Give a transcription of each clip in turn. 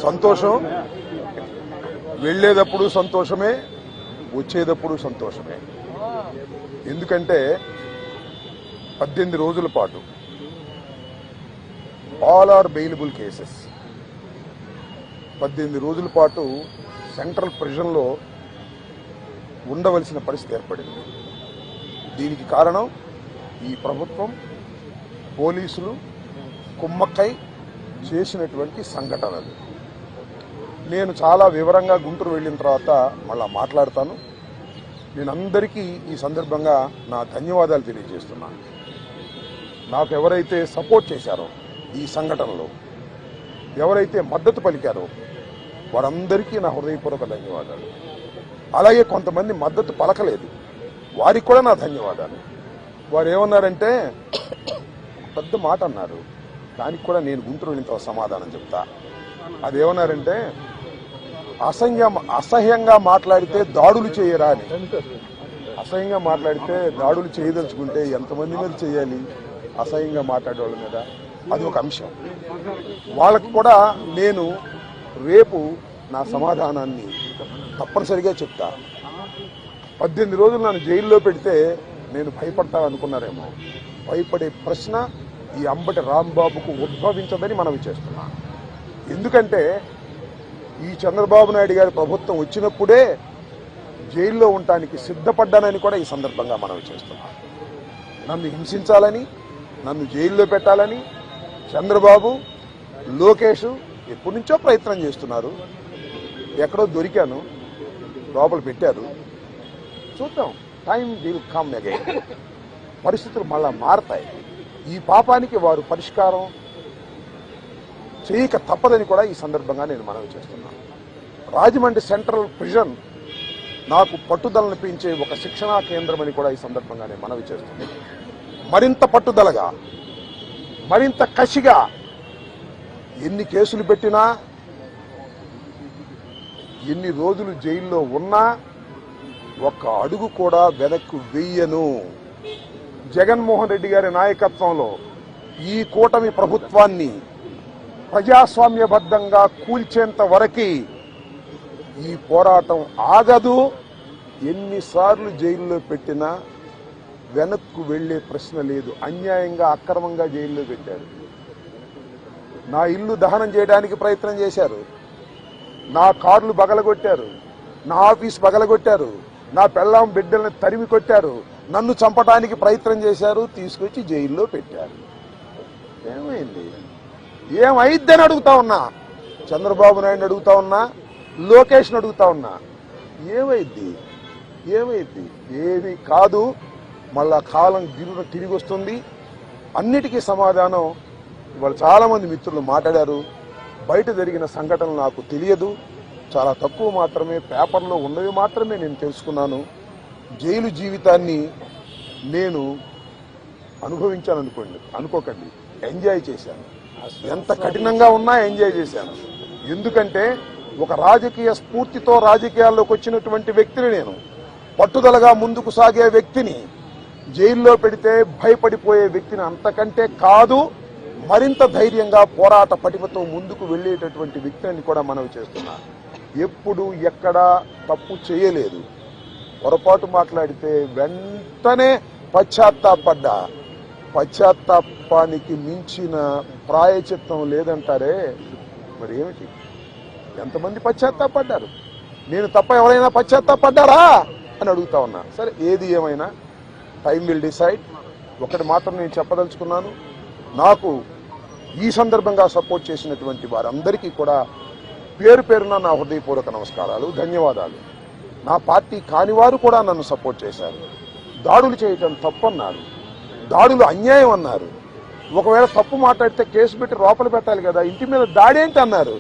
సంతోషం, వెళ్ళేటప్పుడు సంతోషమే, వచ్చేటప్పుడు సంతోషమే. ఎందుకంటే 18 రోజుల పాటు ఆల్ ఆర్ బెయిలబుల్ కేసెస్ 18 రోజుల పాటు సెంట్రల్ ప్రిజన్లో ఉండవలసిన పరిస్థితి ఏర్పడింది. దీనికి కారణం ఈ ప్రభుత్వం, పోలీసులు కుమ్మక్కై చేసినటువంటి సంఘటనలు. నేను చాలా వివరంగా గుంటూరు వెళ్ళిన తర్వాత మళ్ళా మాట్లాడతాను. నేను అందరికీ ఈ సందర్భంగా నా ధన్యవాదాలు తెలియజేస్తున్నాను. నాకు ఎవరైతే సపోర్ట్ చేశారో ఈ సంఘటనలో, ఎవరైతే మద్దతు పలికారో వారందరికీ నా హృదయపూర్వక ధన్యవాదాలు. అలాగే కొంతమంది మద్దతు పలకలేదు, వారికి కూడా నా ధన్యవాదాలు. వారు ఏమన్నారంటే పెద్ద మాట అన్నారు, దానికి కూడా నేను గుంటూరు వెళ్ళిన సమాధానం చెప్తా. అదేమన్నారంటే అసహ్యంగా మాట్లాడితే దాడులు చేయరా అని. అసహ్యంగా మాట్లాడితే దాడులు చేయదలుచుకుంటే ఎంతమంది మీద చేయాలి? అసహ్యంగా మాట్లాడే వాళ్ళ మీద. అది ఒక అంశం. వాళ్ళకు కూడా నేను రేపు నా సమాధానాన్ని తప్పనిసరిగా చెప్తా. 18 రోజులు నన్ను జైల్లో పెడితే నేను భయపడతా అనుకున్నారేమో. భయపడే ప్రశ్న ఈ అంబటి రాంబాబుకు ఉద్భవించదని మనవి చేస్తున్నా. ఎందుకంటే ఈ చంద్రబాబు నాయుడు గారి ప్రభుత్వం వచ్చినప్పుడే జైల్లో ఉండటానికి సిద్ధపడ్డానని కూడా ఈ సందర్భంగా మనవి చేస్తున్నా. నన్ను హింసించాలని, నన్ను జైల్లో పెట్టాలని చంద్రబాబు, లోకేష్ ఎప్పటి నుంచో ప్రయత్నం చేస్తున్నారు. ఎక్కడో దొరికాను, లోపల పెట్టారు. చూద్దాం, టైం విల్ కమ్ అగైన్. పరిస్థితులు మళ్ళా మారతాయి. ఈ పాపానికి వారు పరిష్కారం చేయక తప్పదని కూడా ఈ సందర్భంగా నేను మనవి చేస్తున్నాను. రాజమండ్రి సెంట్రల్ ప్రిజన్ నాకు పట్టుదలను పెంచే ఒక శిక్షణా కేంద్రం అని కూడా ఈ సందర్భంగా నేను మనవి చేస్తున్నాను. మరింత పట్టుదలగా, మరింత కసిగా ఎన్ని కేసులు పెట్టినా, ఎన్ని రోజులు జైల్లో ఉన్నా ఒక్క అడుగు కూడా వెనక్కు వెయ్యను. జగన్మోహన్ రెడ్డి గారి నాయకత్వంలో ఈ కూటమి ప్రభుత్వాన్ని ప్రజాస్వామ్యబద్ధంగా కూల్చేంత వరకు ఈ పోరాటం ఆగదు. ఎన్నిసార్లు జైల్లో పెట్టినా వెనక్కు వెళ్లే ప్రశ్న లేదు. అన్యాయంగా, అక్రమంగా జైల్లో పెట్టారు. నా ఇల్లు దహనం చేయడానికి ప్రయత్నం చేశారు, నా కార్లు బగలగొట్టారు, నా ఆఫీస్ బగలగొట్టారు, నా పెళ్ళాం బిడ్డల్ని తరిమి కొట్టారు, నన్ను చంపడానికి ప్రయత్నం చేశారు, తీసుకొచ్చి జైల్లో పెట్టారు. ఏమైంది? ఏమైద్దని అడుగుతా ఉన్నా. చంద్రబాబు నాయుడు అడుగుతా ఉన్నా, లోకేష్ని అడుగుతా ఉన్నా. ఏమైద్ది? ఏమైద్ది? ఏమీ కాదు. మళ్ళా కాలం గిరున తిరిగి వస్తుంది. అన్నిటికీ సమాధానం ఇవాళ చాలామంది మిత్రులు మాట్లాడారు. బయట జరిగిన సంఘటనలు నాకు తెలియదు, చాలా తక్కువ మాత్రమే, పేపర్లో ఉన్నవి మాత్రమే నేను తెలుసుకున్నాను. జైలు జీవితాన్ని నేను అనుకోకండి, ఎంజాయ్ చేశాను. ఎంత కఠినంగా ఉన్నా ఎంజాయ్ చేశాను. ఎందుకంటే ఒక రాజకీయ స్ఫూర్తితో రాజకీయాల్లోకి వచ్చినటువంటి వ్యక్తిని నేను, పట్టుదలగా ముందుకు సాగే వ్యక్తిని జైల్లో పెడితే భయపడిపోయే వ్యక్తిని అంతకంటే కాదు, మరింత ధైర్యంగా పోరాట పటిమతో ముందుకు వెళ్లేటటువంటి వ్యక్తిని కూడా మనవి చేస్తున్నా. ఎప్పుడు ఎక్కడా తప్పు చేయలేదు. పొరపాటు మాట్లాడితే వెంటనే పశ్చాత్తాపడ్డా. పశ్చాత్తాపానికి మించిన ప్రాయచిత్తం లేదంటారే, మరి ఏమిటి? ఎంతమంది పశ్చాత్తాపడ్డారు? నేను తప్ప ఎవరైనా పశ్చాత్తాపడ్డారా అని అడుగుతా ఉన్నా. సరే, ఏది ఏమైనా టైం విల్ డిసైడ్. ఒకటి మాత్రం నేను చెప్పదలుచుకున్నాను, నాకు ఈ సందర్భంగా సపోర్ట్ చేసినటువంటి వారందరికీ కూడా పేరు పేరున నా హృదయపూర్వక నమస్కారాలు, ధన్యవాదాలు. నా పార్టీ కానివారు కూడా నన్ను సపోర్ట్ చేశారు. దాడులు చేయటం తప్పన్నారు, దాడులు అన్యాయం అన్నారు. ఒకవేళ తప్పు మాట్లాడితే కేసు పెట్టి లోపల పెట్టాలి కదా, ఇంటి మీద దాడి ఏంటి అన్నారు.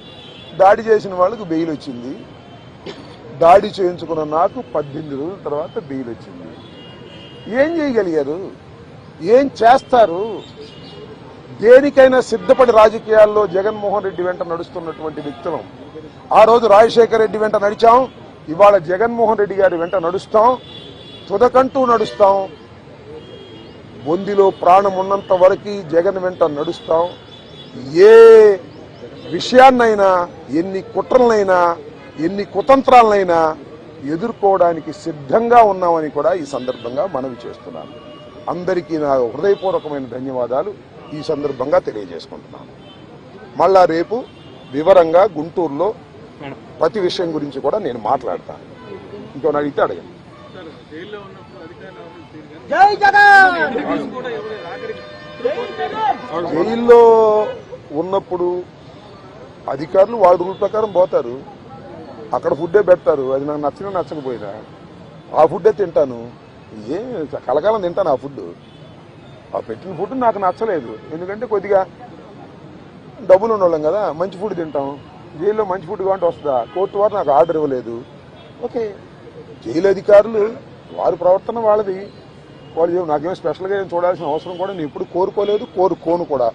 దాడి చేసిన వాళ్ళకు బెయిల్ వచ్చింది. దాడి చేయించుకున్న నాకు 18 రోజుల తర్వాత బెయిల్ వచ్చింది. ఏం చేయగలిగారు? ఏం చేస్తారు? దేనికైనా సిద్ధపడి రాజకీయాల్లో జగన్మోహన్ రెడ్డి వెంట నడుస్తున్నటువంటి వ్యక్తులం. ఆ రోజు రాజశేఖర రెడ్డి వెంట నడిచాం, ఇవాళ జగన్మోహన్ రెడ్డి గారి వెంట నడుస్తాం, తుదకంటూ నడుస్తాం. బొందిలో ప్రాణం ఉన్నంత వరకు జగన్ వెంట నడుస్తాం. ఏ విషయాన్నైనా, ఎన్ని కుట్రలనైనా, ఎన్ని కుతంత్రాలనైనా ఎదుర్కోవడానికి సిద్ధంగా ఉన్నామని కూడా ఈ సందర్భంగా మనవి చేస్తున్నాను. అందరికీ నా హృదయపూర్వకమైన ధన్యవాదాలు ఈ సందర్భంగా తెలియజేసుకుంటున్నాను. మళ్ళా రేపు వివరంగా గుంటూరులో ప్రతి విషయం గురించి కూడా నేను మాట్లాడతాను. ఇంకోని అడిగితే అడగండి. జైల్లో ఉన్నప్పుడు అధికారులు వాళ్ళ రూల్ ప్రకారం పోతారు, అక్కడ ఫుడ్డే పెడతారు. అది నాకు నచ్చినా నచ్చకపోయినా ఆ ఫుడ్డే తింటాను. కలకాలం తింటాను ఆ ఫుడ్. ఆ పెట్టిన ఫుడ్ నాకు నచ్చలేదు, ఎందుకంటే కొద్దిగా డబ్బులు ఉండవాళ్ళం కదా, మంచి ఫుడ్ తింటాం. జైల్లో మంచి ఫుడ్ కావాలంటే వస్తుందా? కోర్టు వారు నాకు ఆర్డర్ ఇవ్వలేదు. ఓకే, జైలు అధికారులు వారి ప్రవర్తన వాళ్ళది, వాళ్ళు నాకేమో స్పెషల్గా ఏం చూడాల్సిన అవసరం కూడా నేను ఎప్పుడు కోరుకోలేదు, కోరుకోను కూడా.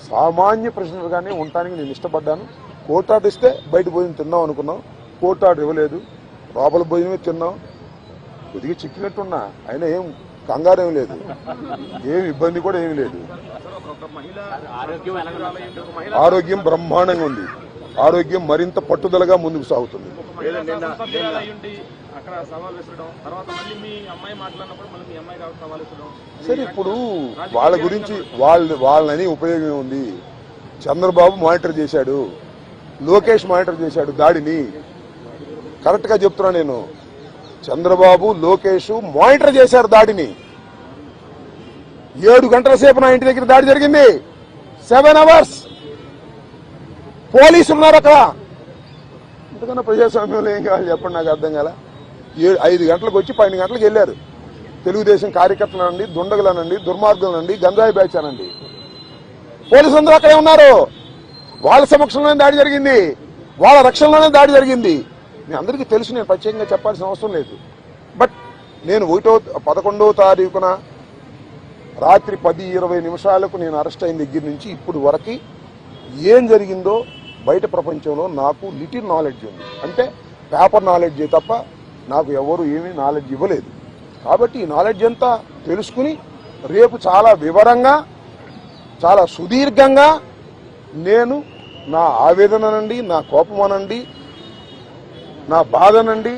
సామాన్య ప్రశ్నలుగానే ఉండటానికి నేను ఇష్టపడ్డాను. కోర్టు ఆర్డర్ ఇస్తే బయట భోజనం తిన్నాం అనుకున్నాం, కోర్టు ఆర్డర్ ఇవ్వలేదు, లోపల భోజనమే తిన్నాం. కొద్దిగా చిక్కినట్టున్నా, అయినా ఏం కంగారు ఏం లేదు, ఏం ఇబ్బంది కూడా ఏమి లేదు. ఆరోగ్యం బ్రహ్మాండంగా ఉంది, ఆరోగ్యం మరింత పట్టుదలగా ముందుకు సాగుతుంది. సరే, ఇప్పుడు వాళ్ళ గురించి వాళ్ళని ఉపయోగం ఉంది. చంద్రబాబు మానిటర్ చేశాడు, లోకేష్ మానిటర్ చేశాడు దాడిని. కరెక్ట్ గా చెప్తున్నా నేను, చంద్రబాబు లోకేష్ మానిటర్ చేశారు దాడిని. 7 గంటల సేపు నా ఇంటి దగ్గర దాడి జరిగింది. 7 hours పోలీసులు ఉన్నారు అక్కడ. ఇంతకన్నా ప్రజాస్వామ్యంలో ఏం కావాలి చెప్పండి, నాకు అర్థం కాల. 5 గంటలకు వచ్చి 12 గంటలకు వెళ్ళారు. తెలుగుదేశం కార్యకర్తలనండి, దుండగులనండి, దుర్మార్గులనండి, గంజాయి బ్యాచ్ అనండి, పోలీసులందరూ అక్కడే ఉన్నారు. వాళ్ళ సమక్షంలోనే దాడి జరిగింది, వాళ్ళ రక్షణలోనే దాడి జరిగింది. మీ అందరికీ తెలుసు, నేను ప్రత్యేకంగా చెప్పాల్సిన అవసరం లేదు. బట్ నేను 11వ తారీఖున రాత్రి 10:20 నేను అరెస్ట్ అయిన దగ్గర నుంచి ఇప్పుడు వరకు ఏం జరిగిందో బయట ప్రపంచంలో నాకు లిటిల్ నాలెడ్జ్ ఉంది. అంటే పేపర్ నాలెడ్జే తప్ప నాకు ఎవరు ఏమీ నాలెడ్జ్ ఇవ్వలేదు. కాబట్టి ఈ నాలెడ్జ్ అంతా తెలుసుకుని రేపు చాలా వివరంగా, చాలా సుదీర్ఘంగా నేను నా ఆవేదన నుండి, నా కోపం అనండి, నా బాధ నుండి,